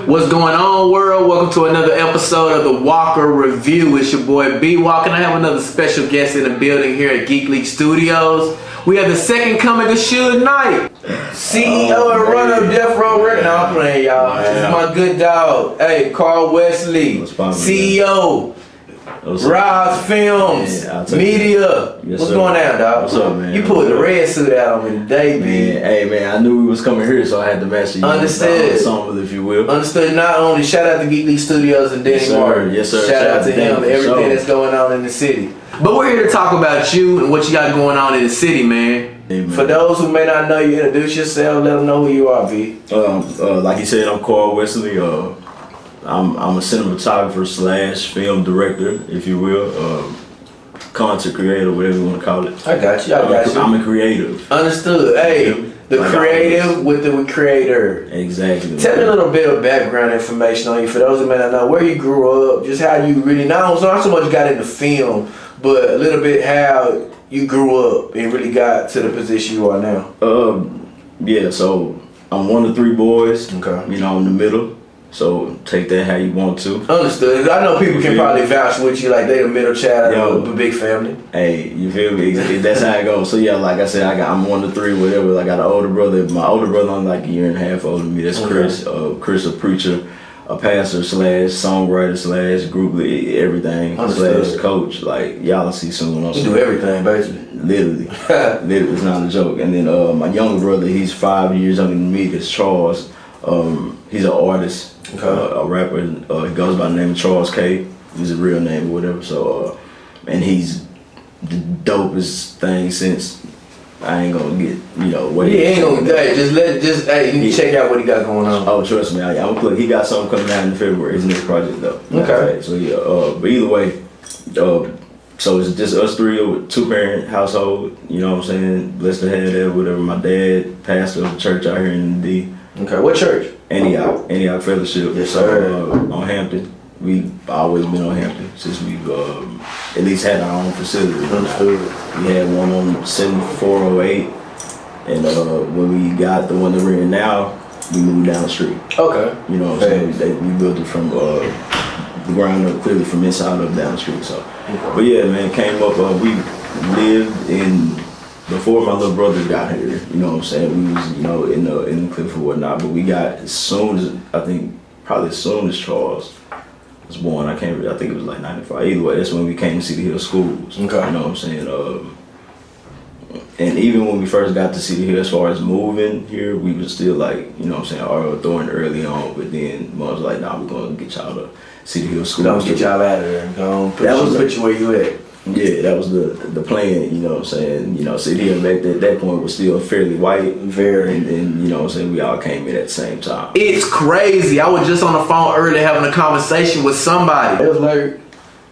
What's going on, world? Welcome to another episode of the Walker Review. It's your boy B Walker, and I have another special guest in the building here at Geek League Studios. We have the second coming of Suge Knight, CEO and runner of Death Row Records. No, I'm playing, y'all. This is my good dog. Hey, Karl Wesley, CEO. RASFilms, media. Yes, what's sir. going on, dog? What's up, man? You pulled the red suit out on me today, B. Hey, man, I knew we was coming here, so I had to match you. Understood. Ensemble, if you will. Understood. Not only shout out to Geek League Studios and Danny Martin. Yes, sir. Shout out to him and everything that's going on in the city. But we're here to talk about you and what you got going on in the city, man. Hey, man. For those who may not know you, introduce yourself. Let them know who you are, B. Like you said, I'm Karl Wesley. I'm a cinematographer slash film director, if you will. Content creator, whatever you want to call it. I got you. I'm a creative. Understood. Hey, the like creative with the creator. Exactly. Tell me a little bit of background information on you for those who may not know where you grew up, just how you really not so much got into film, but a little bit how you grew up and really got to the position you are now. Yeah. So I'm one of three boys. Okay. You know, I'm the middle. So take that how you want to. Understood. I know people can probably vouch with you like they the middle child of a big family. Hey, you feel me? That's how it goes. So yeah, like I said, I'm one of three, whatever. I got an older brother. My older brother, I'm like a year and a half older than me. That's Chris. Chris, a preacher, a pastor slash songwriter slash group lead, everything slash coach. Like y'all see soon. You do everything basically. Literally, it's not a joke. And then my younger brother, he's 5 years younger than me. It's Charles. He's an artist. A rapper. He goes by the name of Charles K. He's a real name or whatever. So, and he's the dopest thing since. I ain't gonna get way. He ain't gonna check out what he got going on. Oh, trust me, I'm plug. He got something coming out in February. His next project though. Okay. So yeah. But either way, so it's just us three, a 2-parent household. You know what I'm saying? Blessed to have that. Whatever. My dad, pastor of the church out here in the D. Okay, what church? Antioch Fellowship. Yes, sir. On Hampton. We've always been on Hampton since we've at least had our own facility. We had one on 7408, and when we got the one that we're in now, we moved down the street. Okay. You know what I'm saying? We built it from the ground up, clearly from inside up down the street. So, but yeah, man, came up. We lived in. Before my little brother got here, you know what I'm saying, we was, in the cliff or whatnot, but we got as soon as Charles was born, I think it was like 95. Either way, that's when we came to City Hill schools. Okay. You know what I'm saying? And even when we first got to City Hill, as far as moving here, we was still like, you know what I'm saying, authority early on, but then Mom was like, nah, we're gonna get y'all to City Hill schools. Don't get y'all out of there. Put you where you at. Yeah, that was the plan, you know what I'm saying? City Hill back at that point was still fairly white. Very. And you know what I'm saying, we all came in at the same time. It's crazy. I was just on the phone earlier having a conversation with somebody. It was like,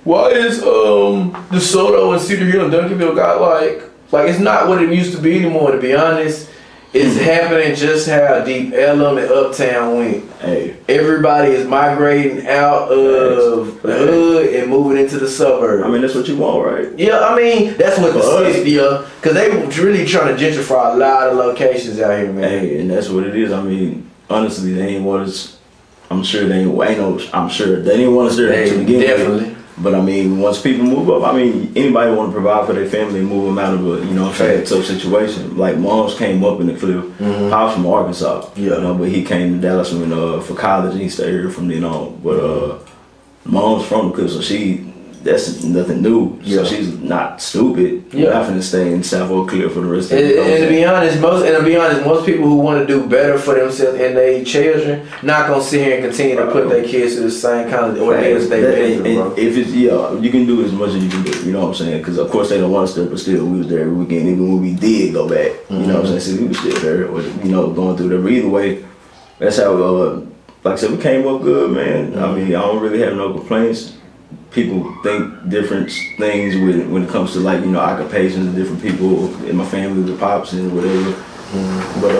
why is DeSoto and Cedar Hill and Duncanville got like it's not what it used to be anymore, to be honest. It's happening just how Deep Ellum and Uptown went. Hey. Everybody is migrating out of the hood and moving into the suburbs. I mean, that's what you want, right? Yeah, I mean, that's what the city, because they were really trying to gentrify a lot of locations out here, man. Hey, and that's what it is. I mean, honestly, they ain't want us. I'm sure they didn't want us there to begin with. But I mean, once people move up, I mean, anybody want to provide for their family and move them out of a, tough situation. Like Mom's came up in the cliff. Pop's from Arkansas, but he came to Dallas for college and he stayed here from then on. But Mom's from the cliff, so that's nothing new. So she's not stupid. You're not finna stay in South Oak Cliff for the rest of the day. And to be honest, most people who want to do better for themselves and their children not gonna sit here and continue to put their kids through the same kind of ordeals they been through, bro. If it's you can do as much as you can do. You know what I'm saying? Because of course they don't want us there, but still we was there every weekend. Even when we did go back, you know what I'm saying? So we was still there, or going through there. But either way, that's how. Like I said, we came up good, man. I mean, I don't really have no complaints. People think different things when it comes to occupations and different people in my family, the pops and whatever. But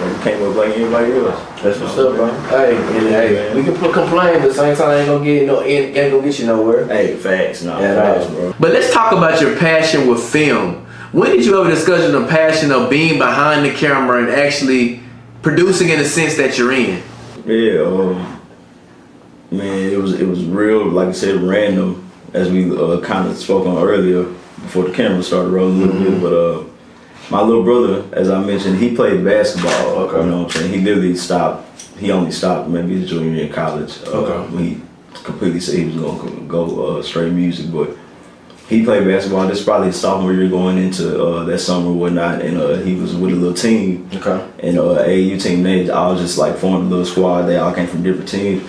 we came up like anybody else. That's what's up, bro. Hey, we can complain, but at the same time, ain't gonna get you nowhere. Hey, facts, bro. But let's talk about your passion with film. When did you ever discover the passion of being behind the camera and actually producing in the sense that you're in? Yeah, man, it was real, like I said, random, as we kind of spoke on earlier before the camera started rolling a little bit. But my little brother, as I mentioned, he played basketball. Okay. You know what I'm saying? He literally stopped. He only stopped maybe his junior year in college. When he completely said he was going to go straight music, but he played basketball. This is probably his sophomore year going into that summer or whatnot, and he was with a little team. Okay. And AAU team, they all just like formed a little squad. They all came from different teams,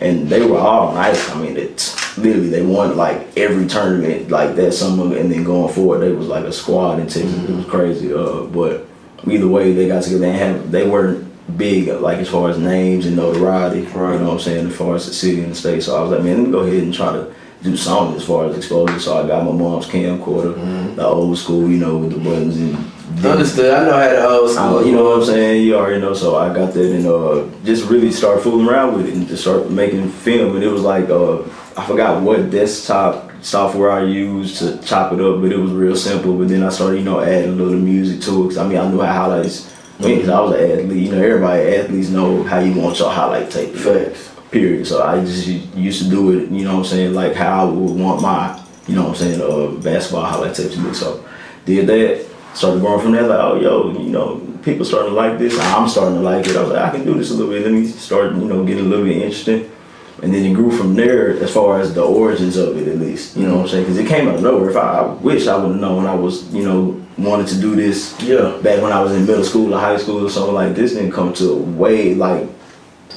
and they were all nice. I mean, it's literally they won like every tournament like that summer, and then going forward, they was like a squad in Texas. It was crazy. But either way, they got together. They weren't big like as far as names and notoriety. Right. You know what I'm saying? As far as the city and the state. So I was like, man, let me go ahead and try to do something as far as exposure. So I got my mom's camcorder, the old school, you know, with the buttons and. Understood. I know how the old school. You know what I'm saying? You already know. So I got that and just really start fooling around with it and just start making film. And it was like I forgot what desktop software I used to chop it up, but it was real simple. But then I started, you know, adding a little music to it. Cause I mean, I knew how highlights. Because I was an athlete. You know, everybody athletes know how you want your highlight tape. Facts. Period. So I just used to do it, you know what I'm saying, like how I would want my, you know what I'm saying, basketball highlight tape to look. So did that, started going from there, like, oh, yo, you know, people starting to like this. I'm starting to like it. I was like, I can do this a little bit. Let me start, you know, getting a little bit interesting. And then it grew from there as far as the origins of it, at least. You know what I'm saying? Because it came out of nowhere. If I wish I would have known when I was, you know, wanted to do this back when I was in middle school or high school or something like this. Didn't come to way, like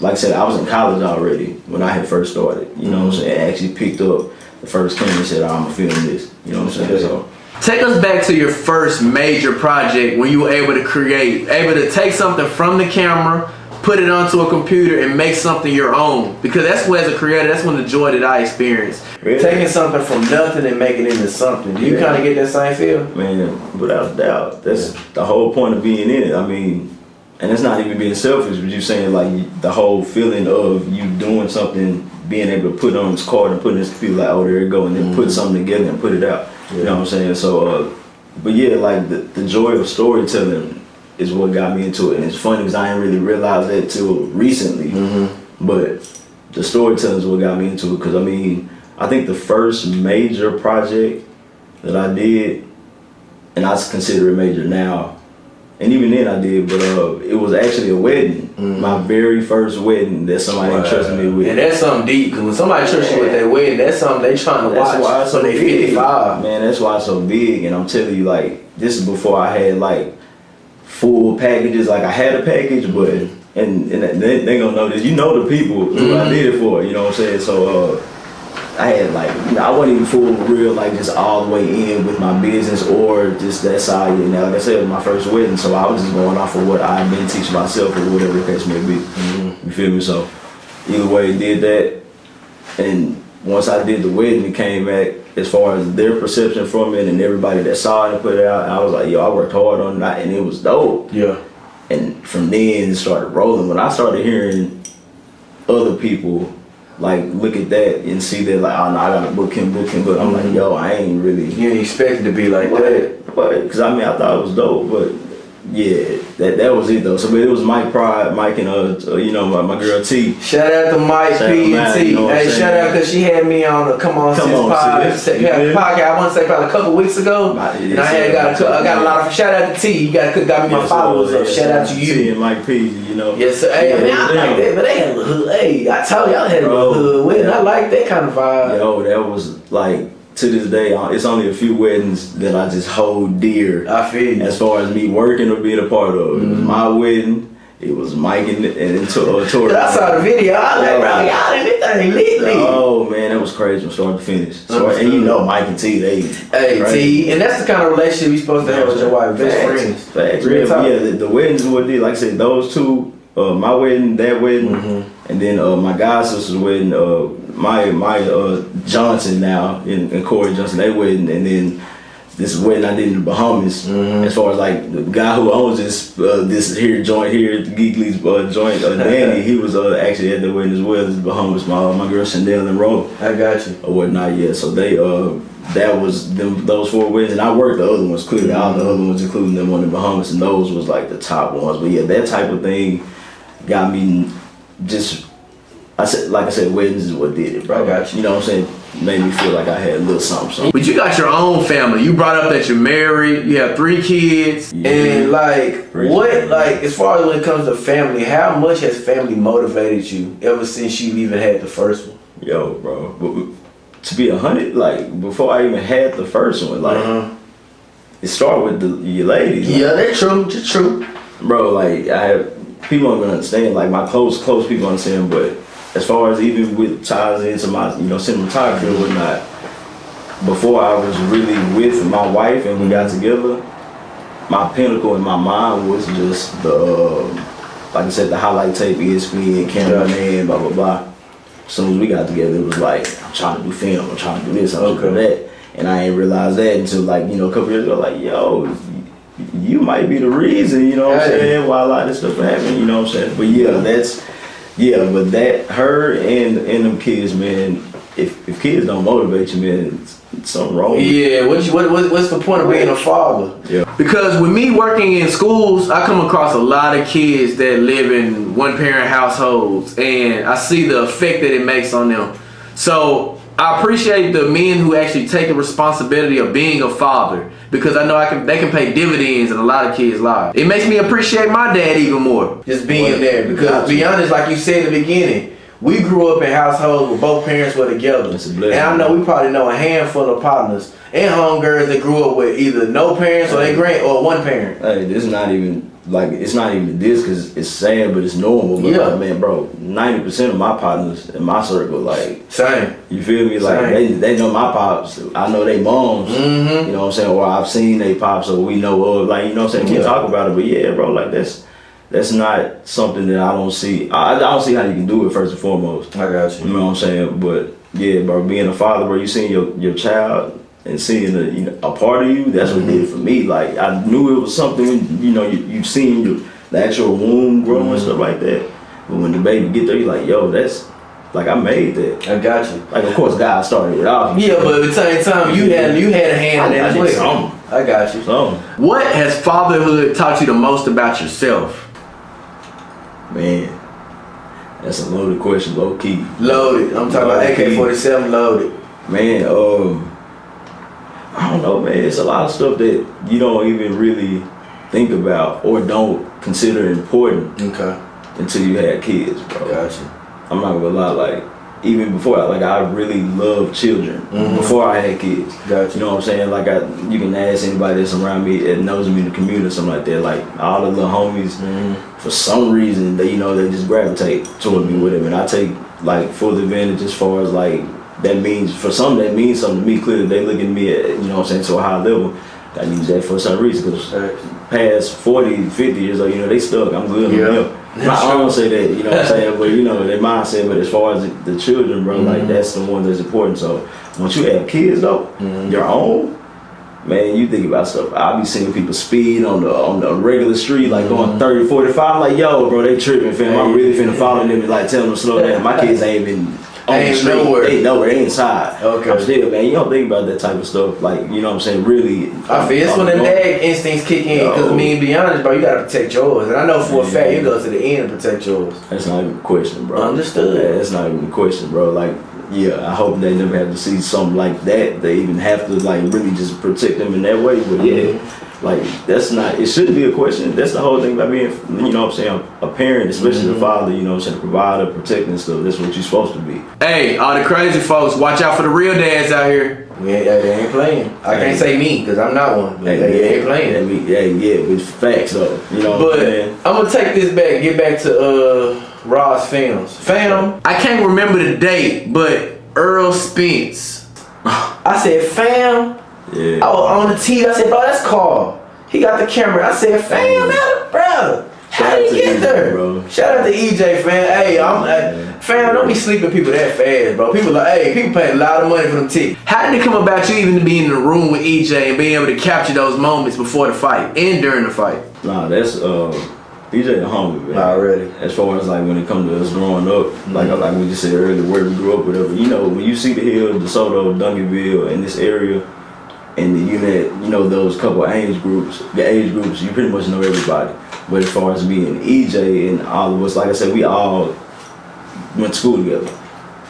I said, I was in college already when I had first started. You know what I'm saying? I actually picked up the first camera and said, I'm going to film this. You know what I'm saying? So, take us back to your first major project when you were able to take something from the camera, put it onto a computer and make something your own. Because that's what, as a creator, that's one of the joy that I experience. Really? Taking something from nothing and making it into something. Do you kind of get that same feel? Man, without a doubt. That's the whole point of being in it. I mean, and it's not even being selfish, but you saying like the whole feeling of you doing something, being able to put on this card and put in this computer, like, oh, there it go, and then put something together and put it out. You know what I'm saying? So, but yeah, like the joy of storytelling is what got me into it. And it's funny because I didn't really realize that till recently. But the storytelling is what got me into it. Because I mean, I think the first major project that I did, and I consider it major now, and even then I did, but it was actually a wedding. My very first wedding that somebody entrusted me with. And that's something deep, because when somebody trusts you with that wedding, that's something they trying to watch. That's why it's so big. 55. Man, that's why it's so big. And I'm telling you, like, this is before I had like full packages. Like I had a package, but and they gonna know this. You know the people who I did it for. You know what I'm saying? So I had like, you know, I wasn't even full real, like just all the way in with my business or just that side. You know, like I said, it was my first wedding, so I was just going off of what I've been teaching myself or whatever the case may be. You feel me? So either way, did that, and once I did the wedding, it came back as far as their perception from it and everybody that saw it and put it out. I was like, yo, I worked hard on that, and it was dope. Yeah. And from then it started rolling. When I started hearing other people like look at that and see that, like, oh no, I gotta book him, but I'm like, yo, I ain't really. You ain't expect it to be like that. But because I mean, I thought it was dope, but yeah, that was it though. So, but it was Mike Pride, Mike and you know, my girl T. Shout out to Mike P and T. Hey, shout out because she had me on the Come On Sis podcast. I want to say probably a couple weeks ago, and I got a lot of shout out to T. You got me my followers up. Shout out to you. T and Mike P. You know. Yes, sir. Hey, man, I like that, but they had a little hood. Hey, I told y'all had a little hood wedding. I like that kind of vibe. Yo, that was like. To this day, it's only a few weddings that I just hold dear. I feel you. As far as me working or being a part of. It was my wedding. It was Mike and Tori. I saw the video. I was like, bro, y'all everything lit. Oh man, that was crazy from start to finish. So, and you know Mike and T, they. Hey T, and that's the kind of relationship you're supposed to have with your wife, best friends. Facts. Yeah, the weddings what did, like I said, those two, my wedding, that wedding, and then my god sister's wedding. My Johnson now and Corey Johnson, they wedding, and then this wedding I did in the Bahamas. As far as like the guy who owns this here joint here, Geekly's joint, Danny, he was actually at the wedding as well. This Bahamas, my girl Chanel and Ro. I got you. Or whatnot, yeah. So they that was those 4 weddings, and I worked the other ones clearly. All the other ones, including them on the Bahamas, and those was like the top ones. But yeah, that type of thing got me just like I said, weddings is what did it, bro. I got you. You know what I'm saying? Made me feel like I had a little something. But you got your own family. You brought up that you're married. You have 3 kids, and like as far as when it comes to family, how much has family motivated you ever since you even had the first one? Yo, bro. But to be 100, like before I even had the first one, like it started with your ladies. Like, yeah, that's true. Just true, bro. Like I have people don't even understand. Like my close people understand, but as far as even with ties into my cinematography or whatnot, before I was really with my wife and we got together, my pinnacle in my mind was just the like I said, the highlight tape, ESPN, cameraman, blah blah blah. As soon as we got together, it was like, I'm trying to do film, I'm trying to do this, I'm trying to do that. And I ain't realized that until like, a couple years ago, like, yo, you might be the reason, you know what I'm saying, why a lot of this stuff happened, you know what I'm saying? But yeah, but that, her and them kids, man, if kids don't motivate you, man, something wrong with you. Yeah, what's the point of being a father? Yeah. Because with me working in schools, I come across a lot of kids that live in one-parent households, and I see the effect that it makes on them. So I appreciate the men who actually take the responsibility of being a father, because I know they can pay dividends in a lot of kids' lives. It makes me appreciate my dad even more, just being there. Because to be honest, like you said in the beginning, we grew up in households where both parents were together. And I know we probably know a handful of partners and homegirls that grew up with either no parents or one parent. Hey, this is not even like, it's not even this because it's sad, but it's normal. But like, man, bro, 90% of my partners in my circle, like, same. You feel me? Like they know my pops. I know they moms. You know what I'm saying? Or I've seen they pops, or we know of. Like, you know what I'm saying? We talk about it, but yeah, bro, like that's not something that I don't see. I don't see how you can do it first and foremost. I got you. You know what I'm saying? But yeah, bro, being a father, bro, you seeing your child and seeing a part of you, that's what it did for me. Like, I knew it was something, you've seen the actual womb grow and stuff like that. But when the baby get there, you're like, yo, that's, like, I made that. I got you. Like, of course, God started it off. Yeah, but at the same time, you had a hand in that as well. I got you. What has fatherhood taught you the most about yourself? Man, that's a loaded question, low key. Loaded. I'm talking about AK-47 loaded. Man, I don't know, man. It's a lot of stuff that you don't even really think about or don't consider important until you had kids, bro. Gotcha. I'm not gonna lie, like, even before, like, I really loved children before I had kids. Gotcha. You know what I'm saying? Like, you can ask anybody that's around me that knows me in the community or something like that. Like, all the little homies, for some reason, they just gravitate toward me with them, and I take like full advantage as far as like that means for some that means something to me. Clearly, they look at me at to a high level. I use that for some reason because past 40, 50 years old, they stuck. I'm good. I don't say that, you know what I'm saying, but their mindset. But as far as the children, bro, like that's the one that's important. So once you have kids though, your own, man, you think about stuff. I be seeing people speed on the regular street, like going 30, 45. I'm like, yo, bro, they tripping, fam. I'm really finna follow them and like tell them to slow down. My kids ain't even on the street. They nowhere. They inside. Okay. I'm still, man, you don't think about that type of stuff. Like, you know what I'm saying? Really. I feel it's when the dad instincts kick in. Because, be honest, bro, you gotta protect yours. And I know for a fact you go to the end and protect yours. That's not even a question, bro. Understood. Yeah, that's not even a question, bro. Like, yeah, I hope they never have to see something like that. They even have to like really just protect them in that way. But yeah, like that's not. It shouldn't be a question. That's the whole thing about being, you know what I'm saying, a parent, especially the father. You know what I'm saying, provider, protecting stuff. That's what you're supposed to be. Hey, all the crazy folks, watch out for the real dads out here. Yeah, they ain't playing. I can't say me because I'm not one. But they ain't playing. Yeah, with facts though. You know what I'm saying? I'm gonna take this back. Get back to RASFilms. Fam, I can't remember the date, but Earl Spence. I said, fam. Yeah. I was on the TV. I said, bro, that's Karl. He got the camera. I said, fam, brother. How did he get there? Bro. Shout out to EJ, fam. Hey, fam, don't be sleeping people that fast, bro. People people pay a lot of money for them tickets. How did it come about you even to be in the room with EJ and being able to capture those moments before the fight and during the fight? Nah, that's EJ the homie, man. Already. As far as like when it comes to us growing up, like we just said earlier, where we grew up, whatever. When you see the Hill, DeSoto, Duncanville, in this area, and those couple age groups, you pretty much know everybody. But as far as me and EJ and all of us, like I said, we all went to school together.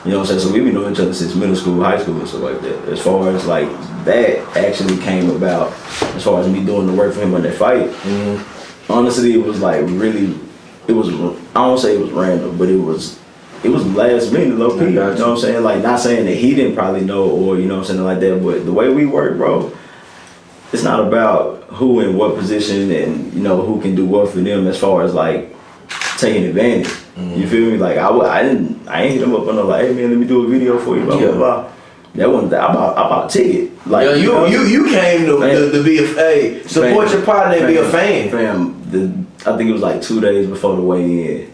You know what I'm saying? So we've been knowing each other since middle school, high school, and stuff like that. As far as like that actually came about, as far as me doing the work for him on that fight, honestly, it was like really, it was, I don't say it was random, but it was last minute, low key. You know what I'm saying? Like, not saying that he didn't probably know, or you know what I'm saying, like that, but the way we work, bro, it's not about who in what position and you know who can do what for them as far as like taking advantage. You feel me? Like I ain't hit him up on no like, hey man, let me do a video for you, blah blah blah. That wasn't that. I bought a ticket. Like you came to be a support your partner and be a fan. Fam, I think it was like 2 days before the weigh-in.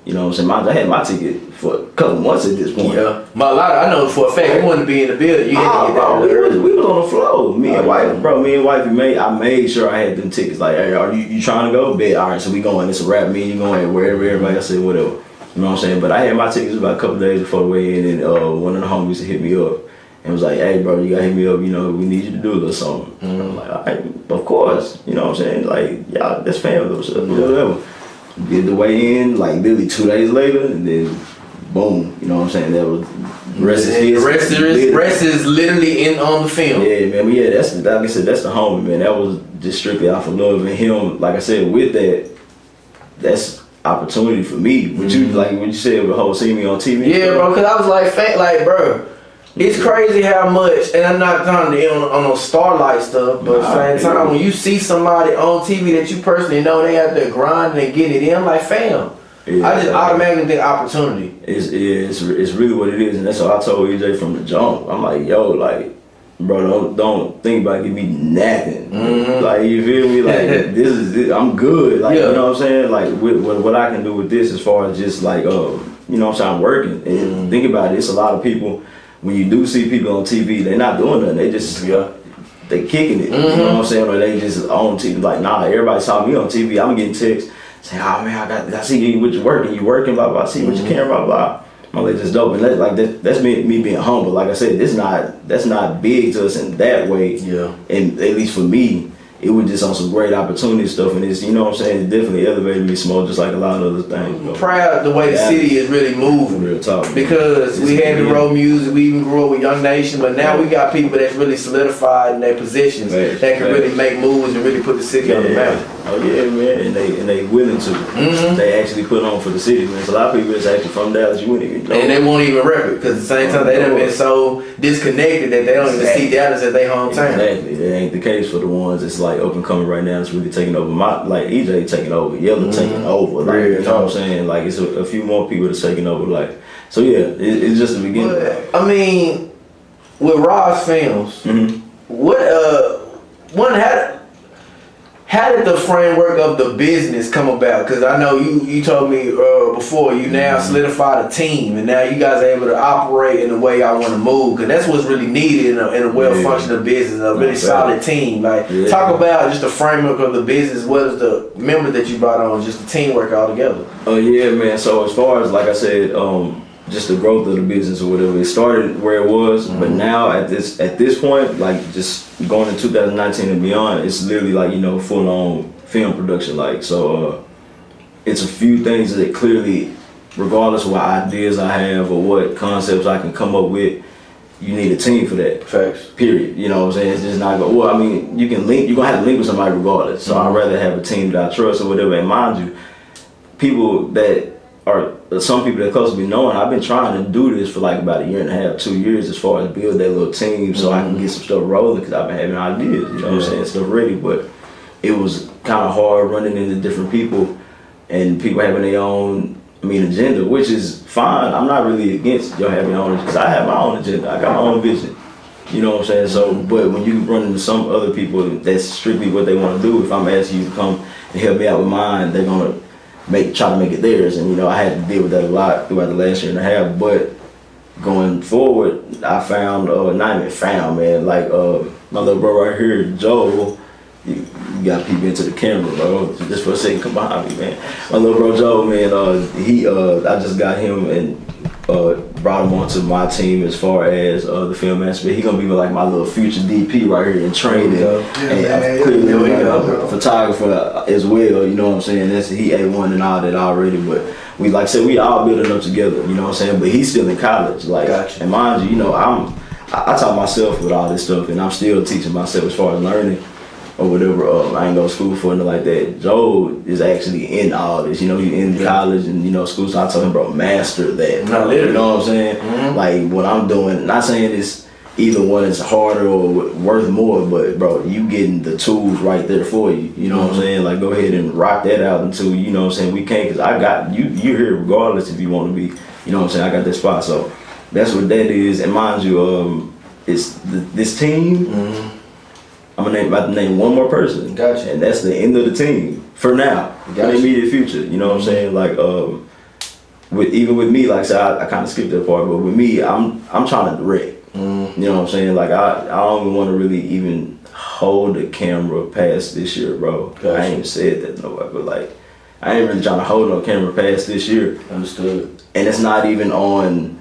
You know what I'm saying? I had my ticket for a couple months at this point. Yeah, I know for a fact you wanted to be in the building. You had to get that. We was on the floor. Me and wifey, I made sure I had them tickets. Like, hey, are you trying to go? Bet. All right, so we going. It's a rap meeting. You going wherever everybody else said whatever. You know what I'm saying? But I had my tickets about a couple days before the weigh-in, and one of the homies hit me up and was like, hey, bro, you gotta hit me up. You know, we need you to do a little something. I'm like, all right, of course. You know what I'm saying? Like, y'all, that's family, whatever. Did the weigh in like literally 2 days later, and then boom, you know what I'm saying? That was rest is literally in on the film. Yeah, man. But yeah, that's like I said, that's the homie, man. That was just strictly off of love, and him. Like I said, with that, that's opportunity for me. What you like when you said the whole see me on TV? Yeah, bro. Cause I was like, bro. It's crazy how much, and I'm not trying to be on no starlight stuff, but at the same time, when you see somebody on TV that you personally know, they out there grinding and getting it in, I'm like, fam. Yeah, I just automatically think opportunity. It's really what it is, and that's what I told EJ from the jump. I'm like, yo, like, bro, don't think about giving me nothing. Like, you feel me? Like, this is it. I'm good. Like, you know what I'm saying? Like, with what I can do with this, as far as just like, you know what I'm saying, I'm working. And think about it. It's a lot of people. When you do see people on TV, they're not doing nothing. They just they kicking it. You know what I'm saying? Or they just on TV. Like, nah, everybody saw me on TV. I'm getting texts saying, oh man, I see you with your work and you working, blah blah. I see you with your camera, blah blah. I'm like, that's dope. And that's me being humble. Like I said, that's not big to us in that way. Yeah. And at least for me, it was just on some great opportunity stuff, and it's, you know what I'm saying, it definitely elevated me some more, just like a lot of other things. I'm proud the way the city is really moving. Real talk. Because we had the road music, we even grew up with Young Nation, but now we got people that's really solidified in their positions that can really make moves and really put the city on the map. Oh yeah, man, and they willing to. They actually put on for the city, man. So a lot of people that's actually from Dallas, you wouldn't even know. And they won't even rep it, because at the same time, they done been so disconnected that they don't even see Dallas as their hometown. Exactly, that ain't the case for the ones that's like up and coming right now. It's really taking over. Like EJ taking over, Yellow taking over. Like, you know what I'm saying? Like, it's a few more people that's taking over. Like, so yeah, it's just the beginning. But, I mean, with RASFilms, how did the framework of the business come about? Because I know you told me before, you now solidified a team, and now you guys are able to operate in the way I want to move, because that's what's really needed in a well-functioning business, a really solid team. Like, talk about just the framework of the business. What is the members that you brought on, just the teamwork all together? Oh yeah, man. So as far as, like I said, just the growth of the business or whatever, it started where it was, but now at this point, like just going in 2019 and beyond, it's literally like, you know, full on film production. Like, so it's a few things that clearly, regardless of what ideas I have or what concepts I can come up with, you need a team for that. Facts. Period. You know what I'm saying? It's just not well, I mean, you're gonna have to link with somebody regardless. So I'd rather have a team that I trust or whatever. And mind you, people that are some people that close to me knowing, I've been trying to do this for like about 1.5 years, 2 years, as far as build that little team so I can get some stuff rolling, because I've been having ideas, you know what I'm saying, stuff ready. But it was kind of hard running into different people and people having their own, agenda, which is fine. I'm not really against y'all having your own, because I have my own agenda. I got my own vision. You know what I'm saying? So, but when you run into some other people, that's strictly what they want to do. If I'm asking you to come and help me out with mine, they're gonna try to make it theirs, and you know, I had to deal with that a lot throughout the last 1.5 years. But going forward, I found, not even found, man, like my little bro right here, Joe. You got people into the camera, bro. Just for a second, come behind me, man. My little bro Joe, man. I just got him and brought him onto my team as far as the film aspect. He gonna be like my little future DP right here in training, and clearly a photographer as well. You know what I'm saying? He A1 and all that already, but we like I said, we all building up together. You know what I'm saying? But he's still in college, like, and mind you, you know, I taught myself with all this stuff, and I'm still teaching myself as far as learning or whatever. I ain't go to school for nothing like that. Joe is actually in all this, you know, he's in college and, you know, school. So I told him, bro, master that. You know what I'm saying? Like, what I'm doing, not saying it's either one is harder or worth more, but bro, you getting the tools right there for you. You know what I'm saying? Like, go ahead and rock that out until, you know what I'm saying, we can't, because I got you, you're here regardless if you want to be, you know what I'm saying, I got that spot. So that's what that is. And mind you, it's this team. I'm about to name one more person. Gotcha. And that's the end of the team for now. For the immediate future. You know what I'm saying? Like, even with me, like I said, I kind of skipped that part, but with me, I'm trying to direct. You know what I'm saying? Like, I don't even want to really even hold the camera past this year, bro. Gotcha. I ain't even said that nowhere, but like, I ain't really trying to hold no camera past this year. Understood. And it's not even on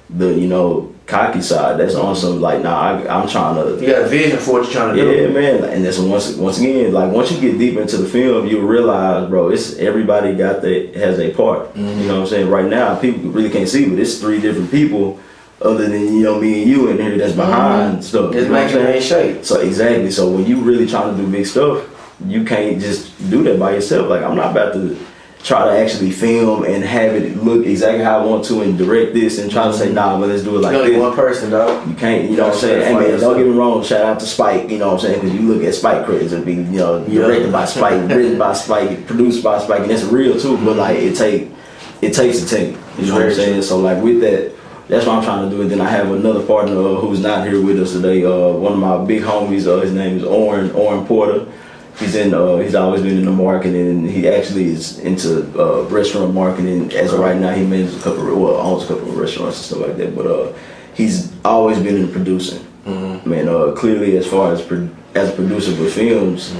the, you know, cocky side. That's on some like, nah, I'm trying to. You got a vision for what you're trying to do. Yeah, man. And that's once again, like, once you get deep into the film, you'll realize, bro, it's everybody has a part. You know what I'm saying? Right now, people really can't see, but it's 3 different people other than, you know, me and you in here that's behind stuff. It's making it in shape. So exactly. So when you really trying to do big stuff, you can't just do that by yourself. Like, I'm not about to try to actually film and have it look exactly how I want to and direct this and try to say, nah, but let's do it like this. One person, dog. You can't, you know what I'm saying? Hey, man, don't get me wrong, shout out to Spike, you know what I'm saying? Because you look at Spike credits and be, you know, directed by Spike, written by Spike, produced by Spike, and it's real too, but like, it takes a team, you know what I'm saying? So like, with that, that's what I'm trying to do. And then I have another partner who's not here with us today. One of my big homies, his name is Oren Porter. He's always been in the marketing, and he actually is into restaurant marketing. As of right now, he manages owns a couple of restaurants and stuff like that. But he's always been in producing. Man, clearly, as far as a producer with films,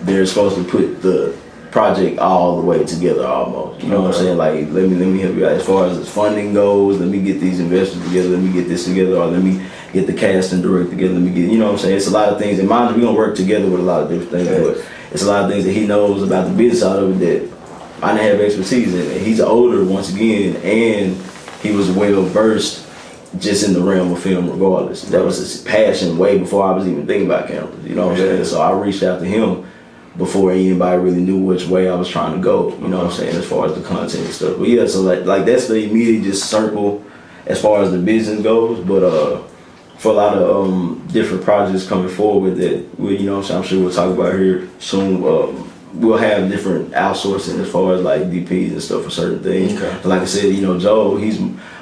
they're supposed to put the project all the way together almost. You know what I'm saying? Like, let me help you out. As far as funding goes, let me get these investors together, let me get this together, or let me get the cast and direct together, let me get, you know what I'm saying? It's a lot of things. And mind you, we're gonna work together with a lot of different things, but it's a lot of things that he knows about the business side of it that I didn't have expertise in. And he's older once again, and he was well versed just in the realm of film regardless. That was his passion way before I was even thinking about cameras, you know what I'm saying? So I reached out to him before anybody really knew which way I was trying to go, you know what I'm saying, as far as the content and stuff. But yeah, so like that's the immediate just circle as far as the business goes. But for a lot of different projects coming forward that we, you know what I'm saying, I'm sure we'll talk about here soon. We'll have different outsourcing as far as like DPs and stuff for certain things. Okay. Like I said, you know, Joe, he's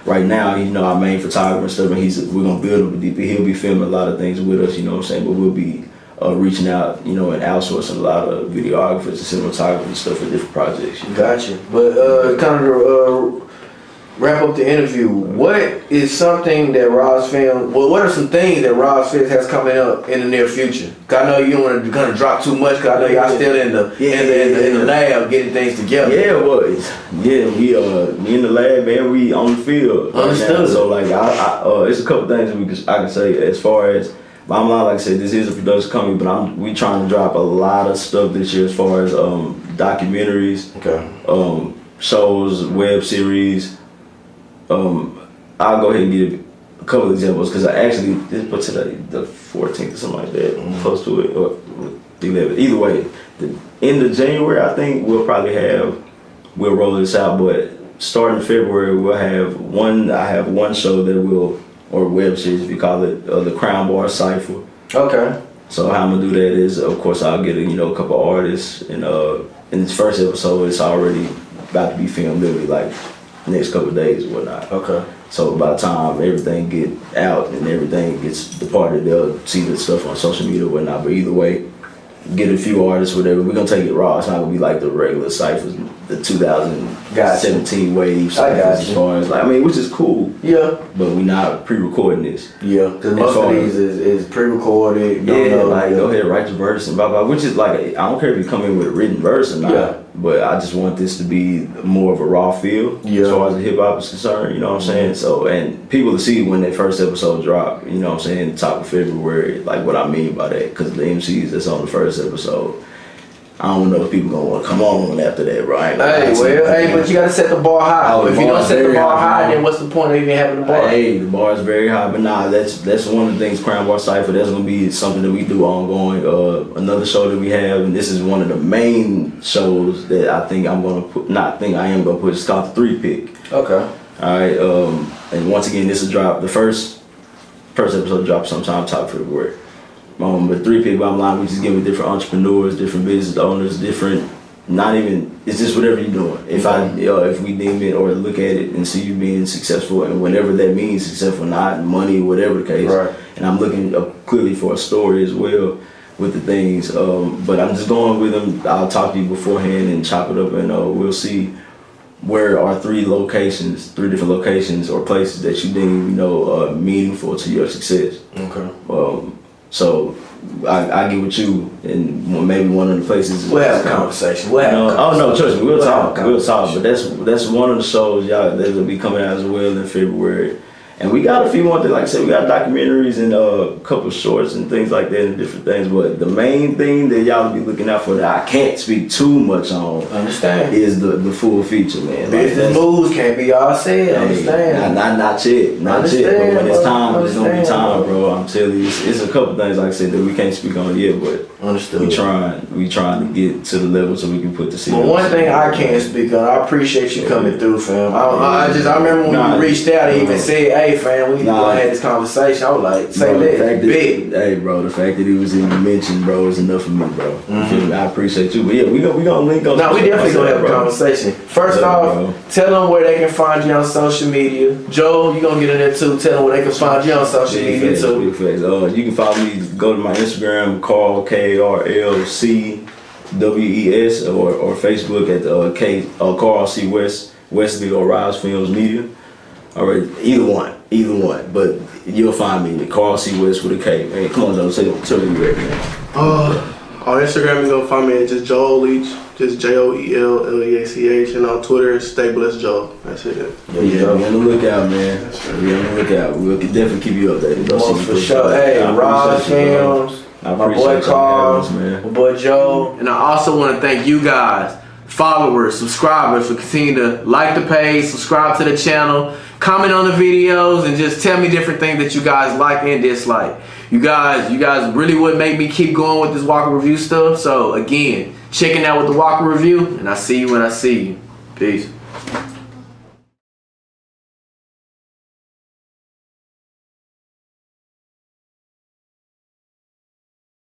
right now, you know, our main photographer and stuff, and we're gonna build up a DP. He'll be filming a lot of things with us, you know what I'm saying, but we'll be reaching out, you know, and outsourcing a lot of videographers and cinematographers and stuff for different projects. You know? Gotcha. But kind of wrap up the interview, what is something that RASFilms, well, what are some things that RASFilms has coming up in the near future? Cause I know you don't want to drop too much, cause I know y'all still in the lab getting things together. Yeah, well, we in the lab and we on the field. Understood. Right, so like, it's a couple things I can say as far as. Bottom line, like I said, this is a production company, but we trying to drop a lot of stuff this year as far as documentaries, shows, web series. I'll go ahead and give a couple of examples because I actually did put today the 14th or something like that, close to it, or 11th. Either way, the end of January, I think we'll roll this out, but starting February, I have one show that or web series, if you call it, the Crown Bar Cypher. Okay. So how I'm gonna do that is, of course, I'll get a couple of artists, and in this first episode, it's already about to be filmed, literally like next couple of days or whatnot. Okay. So by the time everything get out and everything gets departed, they'll see the stuff on social media or whatnot. But either way, get a few artists, whatever. We're gonna take it raw. It's not gonna be like the regular cyphers, the 2017 wave cyphers, as far as like, I mean, which is cool. Yeah. But we not pre-recording this. Yeah. Because most of these is pre-recorded. Yeah. Like go ahead, write your verse and blah blah. Which is like, I don't care if you come in with a written verse or not. Yeah. but I just want this to be more of a raw feel as far as the hip hop is concerned. You know what I'm saying? So, and people will see when that first episode drop. You know what I'm saying? Top of February, like what I mean by that, because the MCs that's on the first episode. I don't know if people gonna want to come on after that, bro. But you gotta set the bar high. Oh, if you don't set the bar high, then what's the point of even having the bar? Hey, the bar is very high, but nah, that's one of the things. Crown Bar Cypher. That's gonna be something that we do ongoing. Another show that we have, and this is one of the main shows that I think I'm gonna put. Not think I am gonna put. It's called the 3-Pick. Okay. All right. And once again, this will drop. The first episode drops sometime top of February. But 3-Pick bottom line, we just give with different entrepreneurs, different business owners, different. Not even. It's just whatever you're doing. If we deem it or look at it and see you being successful, and whatever that means, successful, not money, whatever the case. Right. And I'm looking clearly for a story as well with the things. But I'm just going with them. I'll talk to you beforehand and chop it up, and we'll see where our 3 different locations or places that you deem meaningful to your success. Okay. So I get with you, and maybe one of the places. We'll have a conversation. Oh no, trust me, we'll talk. But that's one of the shows y'all that will be coming out as well in February. And we got a few more things, like I said, we got documentaries and a couple shorts and things like that and different things. But the main thing that y'all will be looking out for that I can't speak too much on is the full feature, man. Business moves can't be all said. Understand? Not yet. But when it's time, it's gonna be time, bro. I'm telling you, it's a couple things like I said that we can't speak on yet, but we trying to get to the level so we can put the seed. But one thing I can't speak on, I appreciate you coming through, fam. I remember when you reached out and even said, "Hey, fam, we need to go and have this conversation." I was like, Hey, bro, the fact that he was even mentioned, bro, is enough for me, bro. I appreciate you, but yeah, we gonna link up. No, we definitely gonna have a conversation. First off, tell them where they can find you on social media. Joe, you gonna get in there too. Tell them where they can find you on social media too. Big facts. You can follow me. Go to my Instagram, Karl KRLCWES, or Facebook at Karl C Wesley or RASFilms Media. All right, either one. But you'll find me, Karl C West with a K. Man, come on, Joe, tell me you ready, man. On Instagram, you gonna find me at just Joel Leach, just JOELLEACH, and on Twitter, Stay Blessed Joel. That's it. Yeah, be on the lookout, man. Be on the lookout. We'll definitely keep you updated. For sure. Hey, RASFilms, my boy Karl, my boy Joe, and I also want to thank you guys, followers, subscribers, for continuing to like the page, subscribe to the channel, comment on the videos, and just tell me different things that you guys like and dislike. You guys really would make me keep going with this Walker Review stuff. So again, checking out with the Walker Review, and I see you when I see you. Peace.